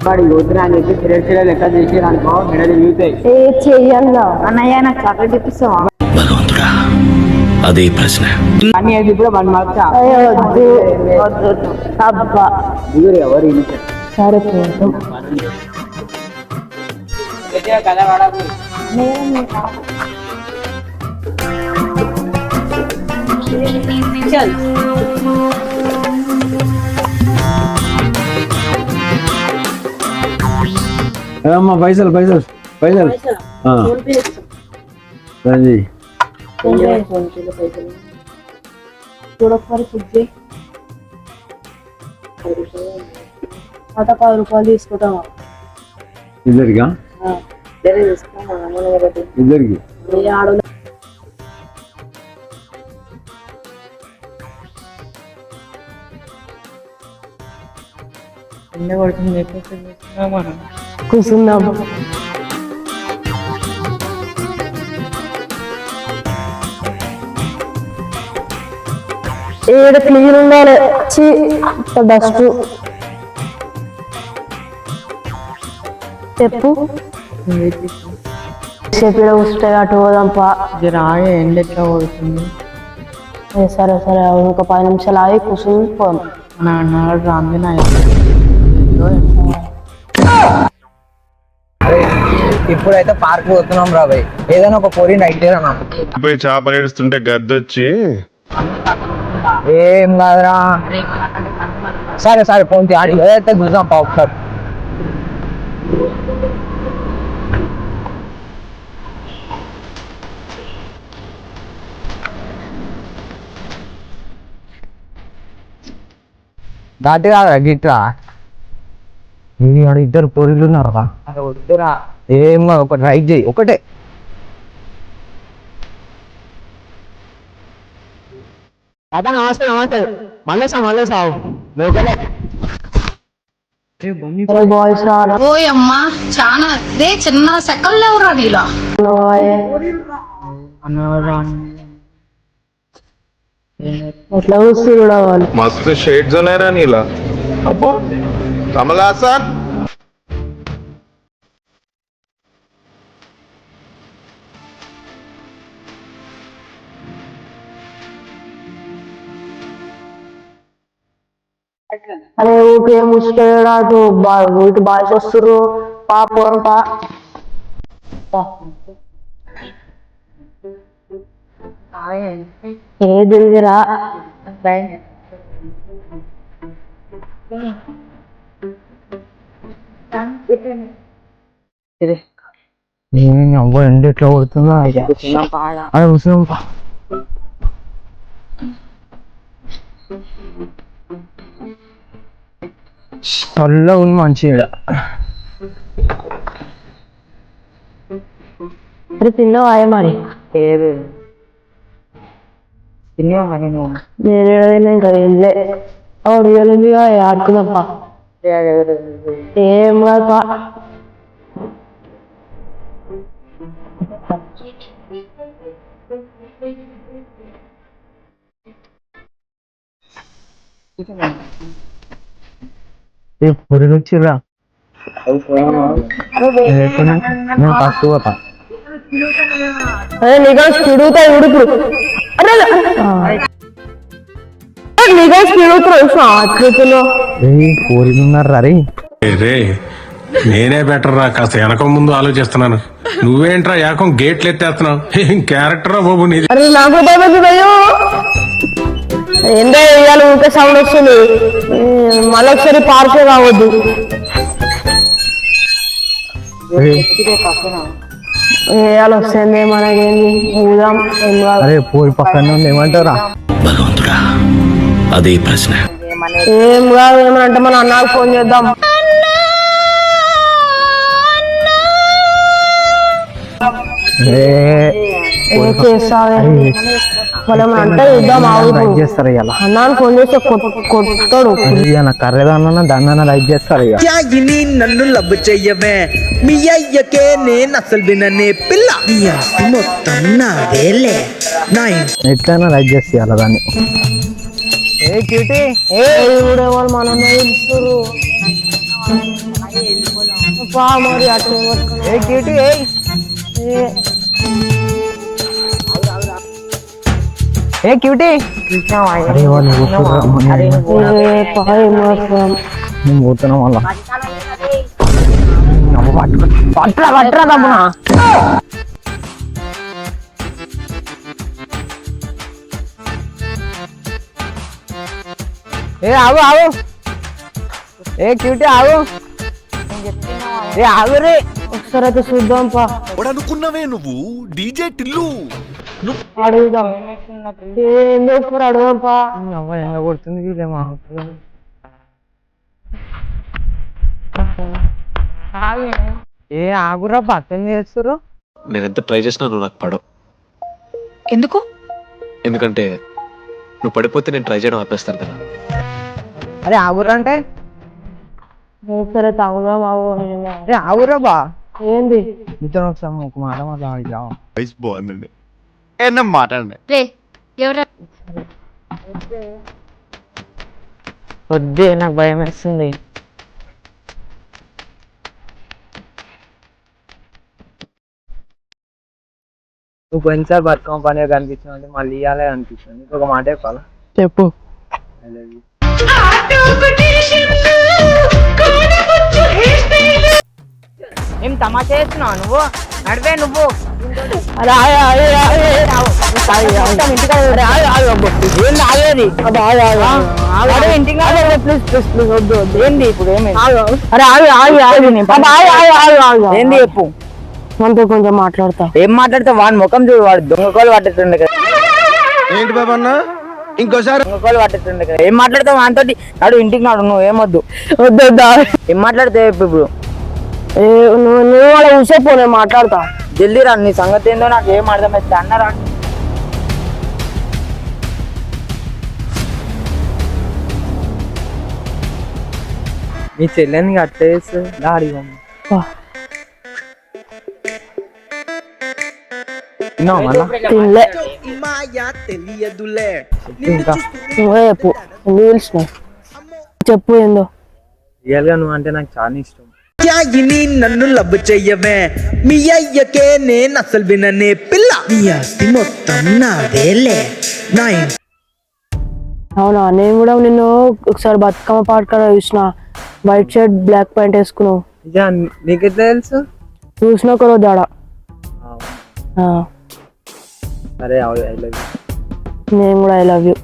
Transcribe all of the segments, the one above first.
వాడు యూతున్నా అని చెప్పి సిరెట్ లెక్క చేసి అనుకో మెడలు యూతాయి. చెయ్యన్నా అన్నయ్య నాకు చాక్లెట్ ఇప్పిస్తావా? అదే ప్రశ్న. అన్ని అయితే ఇప్పుడు 1 మార్క్స్ అబ్బా ఎవరు సరే కథ వాడకు. అమ్మా పైసలు పైసలు పైసలు రండి. చూడకపోతే ఫుడ్ అట 10 రూపాయలు తీసుకుంటామా? ఇద్దరికా? ఇద్దరికి కూర్చుందాం. ఏడు క్లీన్ ఉండాలి. డస్ట్ చెప్పు చెప్పిన వస్తే అటు పోదాంపా. రాగే ఎండ ఎట్లా పడుతుంది. సరే సరే ఇంకో 10 నిమిషాలు ఆగి కూర్చుని పోదాం. ఇప్పుడైతే పార్క్ పోతున్నాం రాబాయ్. ఏదైనా ఒక పోరి నైట్ పోయి చేపలు ఏడుస్తుంటే గద్దొచ్చి ఏం కాదురా. సరే సరే పోంతి ఆడి ఏదైతే చూద్దాం పా ఒకసారి. దాటి కాదురా గిట్రా. ఇద్దరు పోరీలు ఉన్నారు. వద్దురా ఏం కాదు, ఒకటి రైట్ చేయి ఒకటే. అదా నమస్తే నమస్తే మళ్ళీ సావు బాయ్స్ రారా? ఓయమ్మా చాలా అదే చిన్న సెకండ్ ఎవరా నీలా ఎట్లా కూర్చుని వాళ్ళు మస్తు షేడ్స్ ఉన్నాయరా నీలా. అబ్బో కమల్ హాసన్. అరే ఊకే ముసుకేడాడు ఇటు బాయ్స్ వస్తుర్రు. పాప అంతా ఏదిరా అవ్వ ఎండ ఎట్లా పడుతుందా. అదే కూర్చున్నాం. చల్లగా ఉంది మంచిగా. అరే తిన్నావా మరి? నేను ఇంకా వెళ్ళే అడిగలింది ఆడుకుందాంపా. ఏం కాదు. పొరుగు వచ్చిర్రా. నేను ఫస్ట్ పోతా. అదే నీకు స్పీడుతాయి ఉడుకుడు. అరే నీకు స్పీడుతున్నా పోరీలు ఉన్నారు రే. రే నేనే బెటర్ రా, కాస్త వెనక ముందు ఆలోచిస్తున్నాను. నువ్వేంట్రా ఏకం గేట్లు ఎత్తేస్తున్నావు. ఏం క్యారెక్టరా బాబు నీది. అరే నాకు భయపడుతుందయ్యో. ఏందో ఇవాళ ఊరికే సౌండ్ వస్తుంది. మళ్ళీ ఒకసారి పార్కే కావద్దు. వేయాలి వస్తుంది మనకేంది ఊదాం. అరే పోయి పక్కన ఏమంటారా? అదే ప్రశ్న. ఏం కాదు. ఏమనంటే మన అన్నకు ఫోన్ చేద్దాం. చేస్తావే మనం అంటే ఇద్దాం. చేస్తారు ఇలా అన్నాను ఫోన్ చేస్తే కొట్టాడు. కర్రేదన్నా దాన్ని లైక్ చేస్తారు. నన్ను లవ్ చెయ్యవే మీ అయ్యకే నేను అసలు విననే పిల్ల నీ ఆస్తి మొత్తం నాదేలే నా ఎట్లయినా లైక్ చేస్తారు దాన్ని. వాళ్ళు మనల్ని పా మరి అటు ఏ క్యూటీ ఏయ్ ఏ క్యూటీ అరే వాళ్ళు నేను పోతున్నా మళ్ళా పట్రా పట్రా తమ్మునా ఏ ఆగు ఆగు ఏ క్యూటీ ఆగు ఏ ఆగు రే ఒకసారి అయితే చూద్దాం పా అనుకున్నావే నువ్వు డీజే టిల్లు అడుగుదాం ఎందుకు అడుగుదాం పా కొడుతుంది వీళ్ళేమో ఏ ఆగురా పక్కన చేస్తురు నేను ఎంత ట్రై చేసినా నువ్వు నాకు పడవు. ఎందుకు ఎందుకంటే నువ్వు పడిపోతే నేను ట్రై చేయడం ఆపేస్తాను కదా. అరే ఆగురా అంటే సరే తాగుదాం బాబు అరే ఆగురా బా ఏంది మీతో ఒకసారి ఒక మాట మాట్లాడిద్దాం వయసు బాగుందండి ఏమన్నా మాట్లాడండి. రే ఎవరా వద్దే నాకు భయం వేస్తుంది నువ్వు పోయినసారి బతుకమ్మ పని కనిపించిన అంటే మళ్ళీ ఇవ్వాలే అనిపిస్తుంది ఒక మాట చెప్పాలా చెప్పు ఏం తమాషా చేస్తున్నావు నువ్వు నడిపే నువ్వు ఇంటికి వద్దు వద్దు ఏంది ఇప్పుడు ఏంది చెప్పు మనతో కొంచెం మాట్లాడతా ఏం మాట్లాడితే వాడి ముఖం చూడు వాడు దొంగకోలు పట్టేస్తుండే కదా ఏంటి బాబా అన్న ఇంకోసారి దొంగకోలు పట్టేస్తుండే కదా ఏం మాట్లాడితే వానితోటి నాడు ఇంటికి నాడు నువ్వు ఏమొద్దు వద్దు వద్దా ఏం మాట్లాడితే ఇప్పుడు నువ్వు వాళ్ళ ఊసేపో నేను మాట్లాడతా జల్దీ రా నీ సంగతి ఏందో నాకు ఏం అర్థమైతే అన్నారా మీ చెల్లెని కట్టేసి దాడి తిన్నావు మళ్ళా తినలే మాయా తెలియదులే ఇంకా నువ్వే చెప్పు ఎందుకు పిలిచినావు చెప్పు ఏందో రియల్ గా నువ్వు అంటే నాకు చాలా ఇష్టం త్యాగిని నన్ను లవ్ చెయ్యవే మీ అయ్యకే నేను అసలు విననే పిల్ల నీ ఆస్తి మొత్తం నాదేలే నా అవునా నేను కూడా నిన్ను ఒకసారి బతుకమ్మ పాట కాడ చూసిన వైట్ షర్ట్ బ్లాక్ ప్యాంట్ వేసుకున్నావు నిజా నీకెట్లా తెలుసు చూసిన ఒక రోజు ఆడ సరే ఐ లవ్ యూ నేను కూడా ఐ లవ్ యూ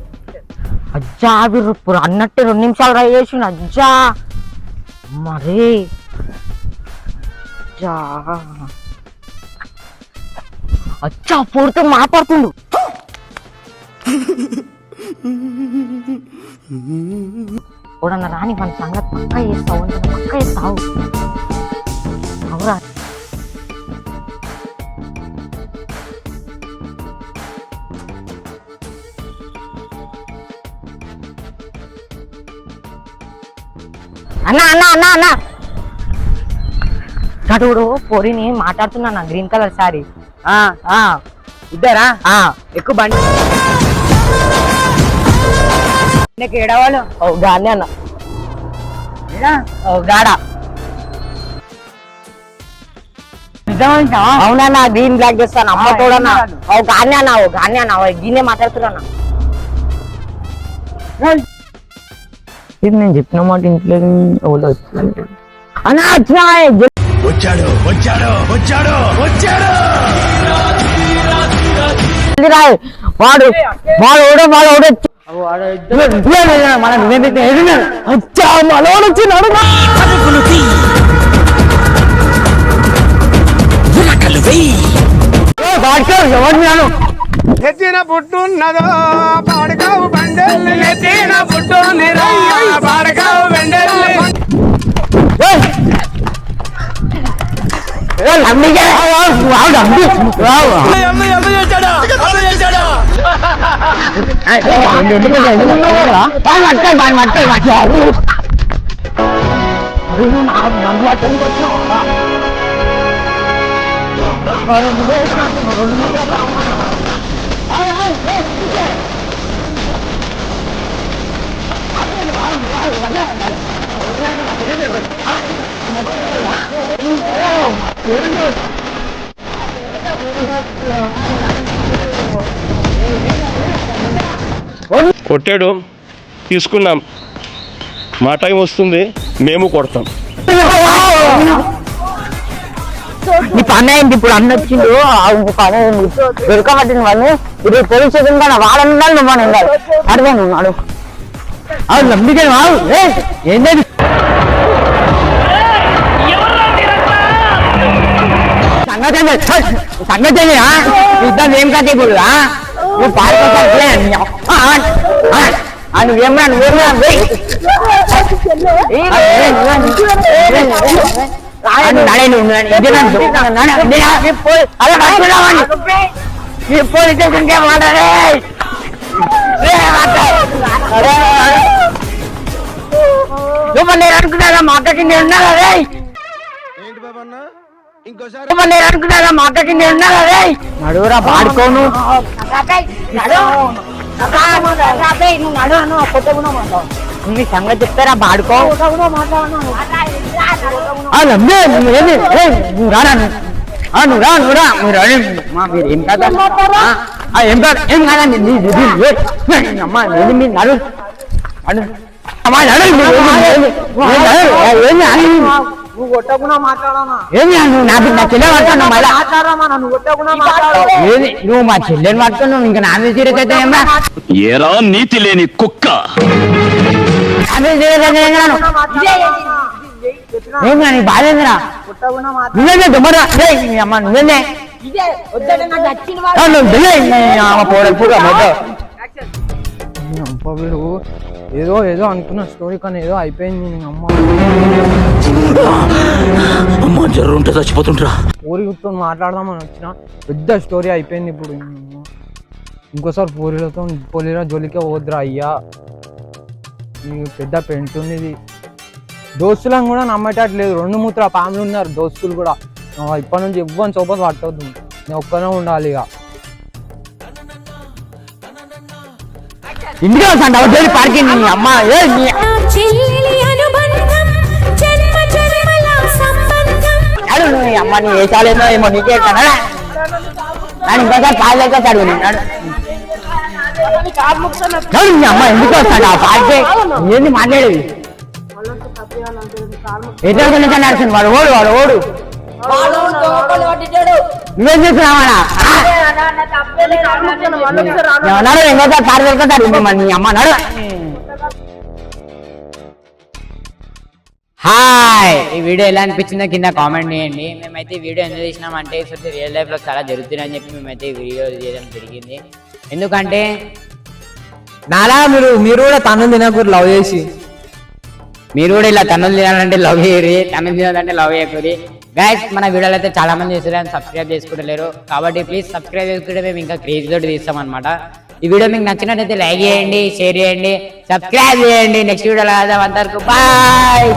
అజ్జా ఇప్పుడు అన్నట్టు 2 నిమిషాలు ట్రై చేసిన అజ్జా మరి అచ్చా పూర్తి మాట్లాడుతుండు చూడన్న రాని మన సంగతి పక్క చేస్తావు పక్క చేస్తావు అవురా అన్నా అన్నా అన్నా అన్నా నటుడు పొరిని మాట్లాడుతున్నా గ్రీన్ కలర్ సారీ ఇద్దరా ఎక్కువ బండి ఏడవాళ్ళు ఓ గానే అన్న ఓ గాడ అవునా గ్రీన్ బ్లాక్ చేస్తాను అమ్మ తోడన్నా ఓ గానే అన్న ఓ గానే అన్న గిన్నే మాట్లాడుతున్నా ఇది నేను చెప్పిన మాట ఇంట్లో ఎవరో అన్నా వచ్చినా వచ్చాడు వచ్చాడు వచ్చాడు వచ్చాడు వాడు వాడు వాడు నెత్తిన పుట్టున్నదో పాడకావు బండెల్లి నెత్తిన పుట్టున్నదో పాడకావు బండెల్లి కొట్టాడు, తీసుకున్నాం. మా టైం వస్తుంది, మేము కొడతాం. నీ పని అయింది ఇప్పుడు అన్న వచ్చిండు పని అయింది దొరకబట్టిన వాళ్ళు ఇప్పుడు పోలీస్ స్టేషన్ కానీ వాళ్ళని ఉండాలి నువ్వు అని ఉండాలి అర్థం ఉన్నాడు అవును నంబికే ఏంటది సంగతి ఇద్దరు ఏం కథ ఇప్పుడు నువ్వు పారిపోతా నువ్వేమన్నా నువ్వేమన్నా పోలీస్ స్టేషన్కే మాట్లాడే నేను అనుకున్నారా మా అక్క కింద ఉన్నారా రే నేను అనుకున్నారా మా అక్క కింద ఉన్నారా రే నడువురా పాడుకోను నీ సంగతి చెప్తారా పాడుకో నువ్వు రారా నువ్వు రా మీరు ఏం కదా ఏం కాదు ఏం కాదండి అమ్మా మీరు నడు నువ్వు మా చెల్లెని పట్టుకున్నావు ఇంకా నా మీద సీరియస్ అయితే ఏమరా ఏరా నీతి లేని కుక్క. ఏం నీ బాధేందిరా నువ్వేందే దుమ్మరా అమ్మ నువ్వేందే వీడు ఏదో ఏదో అనుకున్న స్టోరీ కానీ ఏదో అయిపోయింది అమ్మ జర్రు ఉంటే చచ్చిపోతుంటరా. పూరి గుర్తుని మాట్లాడదామని వచ్చిన పెద్ద స్టోరీ అయిపోయింది ఇప్పుడు ఇంకోసారి పోలీరా జోలికే పోద్దురా అయ్యా పెద్ద పెంట్ ఉంది ఇది దోస్తులను కూడా నమ్మేటట్లేదు 2 మూత్ర ఫ్యామిలీ ఉన్నారు దోస్తులు కూడా ఇప్పటి నుంచి ఇవ్వని సోపతి పట్టవద్దు నేను ఒక్కనే ఉండాలి ఇక ఇంటికి వస్తాను పార్కింగ్ అమ్మ అమ్మ నీ వేసాలేదో ఏమో నీకే కదా ఇంకోసారి కాలు లేక చదువు అమ్మ ఎందుకు వస్తాడు ఆ పార్టీ ఏంది మాట్లాడేది ఎట్లా నడిచింది వాడు ఓడు నువ్వేం చేస్తున్నావా ఇంకోసారి కారు వెళ్తాడు నీ అమ్మ నడు హాయ్ ఈ వీడియో ఎలా అనిపించిందో కింద కామెంట్ చేయండి మేమైతే ఈ వీడియో ఎందుకు చేసినామంటే రియల్ లైఫ్ లో చాలా జరుగుతుందని చెప్పి మేమైతే ఈ వీడియో చేయడం జరిగింది ఎందుకంటే నాలా మీరు కూడా తను తినకూరు లవ్ చేసి మీరు కూడా ఇలా తన్నులు తినాలంటే లవ్ చేయరు తన్నులు తినాలంటే లవ్ చేయకూరి గైస్ మన వీడియోలు అయితే చాలా మంది చేస్తారు సబ్స్క్రైబ్ చేసుకుంటలేరు కాబట్టి ప్లీజ్ సబ్స్క్రైబ్ చేసుకుంటే మేము ఇంకా క్రేజ్ తోటి తీస్తాం అనమాట ఈ వీడియో మీకు నచ్చినట్టయితే లైక్ చేయండి షేర్ చేయండి సబ్స్క్రైబ్ చేయండి నెక్స్ట్ వీడియోలో అంతవరకు బాయ్